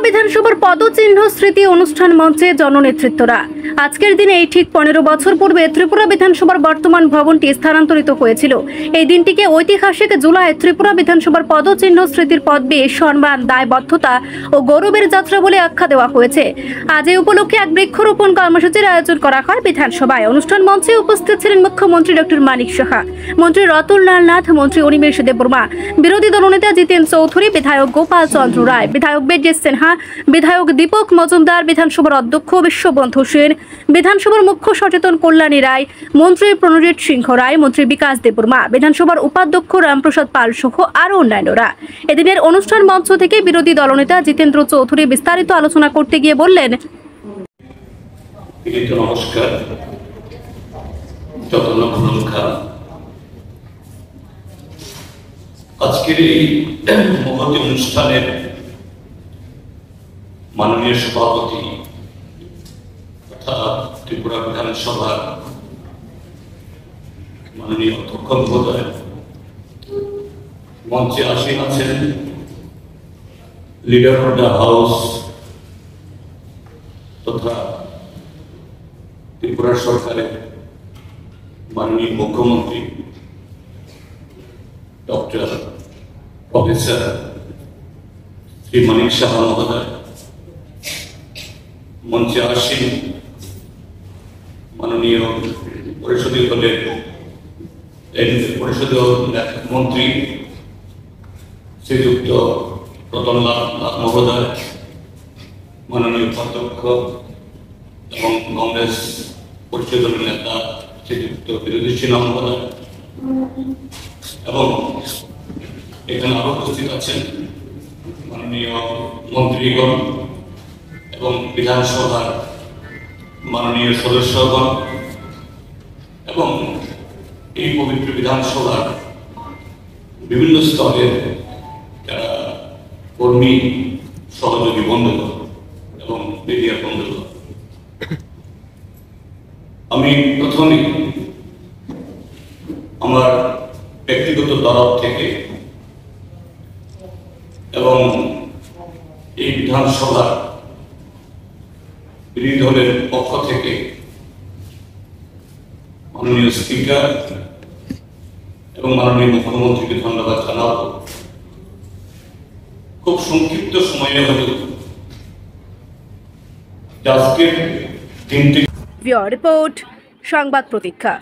বিধানসভার পদচিহ্ন স্মৃতি অনুষ্ঠান মঞ্চে জননেতৃত্বরা আজকের দিনে এই ঠিক 15 বছর পূর্বে ত্রিপুরা বিধানসভার বর্তমান ভবনটি স্থানান্তরিত হয়েছিল। এই দিনটিকে ঐতিহাসিক জুলাই ত্রিপুরা বিধানসভার পদচিহ্ন স্মৃতির পদবি সম্মান, দায়বদ্ধতা ও গৌরবের যাত্রা বলে আখ্যা দেওয়া হয়েছে। আজ এই উপলক্ষে এক বৃক্ষরোপণ কর্মসূচির আয়োজন করা হয় বিধানসভায়। অনুষ্ঠান মঞ্চে উপস্থিত ছিলেন মুখ্যমন্ত্রী ডক্টর মানিক সাহা, মন্ত্রী রতনলাল নাথ, মন্ত্রী অনিমেষ দেববর্মা, বিরোধী দলনেতা জিতেন চৌধুরী, বিধায়ক গোপাল চন্দ্র রায়, বিধায়ক বেজেশ সিনহা, বিধায়ক দীপক মজুমদার, বিধানসভার অধ্যক্ষ বিশ্ববন্ধু সেন, বিধানসভার মুখ্য সচেতন কল্যাণী রায়, মন্ত্রী প্রণজিৎ সিংহ রায়, মন্ত্রী বিকাশ দেববর্মা, বিধানসভার উপাধ্যক্ষ রামপ্রসাদ পাল সহ আরো অন্যান্যরা। এদিনের অনুষ্ঠান মঞ্চ থেকে বিরোধী দলনেতা জিতেন্দ্র চৌধুরী বিস্তারিত আলোচনা করতে গিয়ে বললেন, নমস্কার। আজকের এই মহতি অনুষ্ঠানের মাননীয় সভাপতি তথা ত্রিপুরা বিধানসভার মাননীয় অধ্যক্ষ মহোদয়, মঞ্চে আসীন আছেন লিডার অফ দ্য হাউস তথা ত্রিপুরা সরকারের মাননীয় মুখ্যমন্ত্রী ডক্টর প্রফেসর শ্রী মানিক সাহা মহোদয়, মঞ্চে আসীন মাননীয় পরিষদীয় দলের পরিষদীয় মন্ত্রী শ্রীযুক্ত রতনলাল নাথ মহোদয়, মাননীয় উপাধ্যক্ষ এবং কংগ্রেস পরিষদীয় দলের নেতা শ্রীযুক্ত বিরোধী সিনহা মহোদয়, এবং এখানে আরো উপস্থিত আছেন মাননীয় মন্ত্রীগণ এবং বিধানসভার মাননীয় সদস্যগণ এবং এই পবিত্র বিধানসভার বিভিন্ন স্তরের যারা কর্মী, সহযোগী বন্ধুগণ এবং মিডিয়া বন্ধুগণ, আমি প্রথমে আমার ব্যক্তিগত তরফ থেকে এবং এই বিধানসভার বিরোধী দলের পক্ষ থেকে মাননীয় স্পিকার এবং মাননীয় মুখ্যমন্ত্রীকে ধন্যবাদ জানাব। খুব সংক্ষিপ্ত সময়ে হলেও আজকের দিনটি। রিপোর্ট সংবাদ প্রতীক্ষা।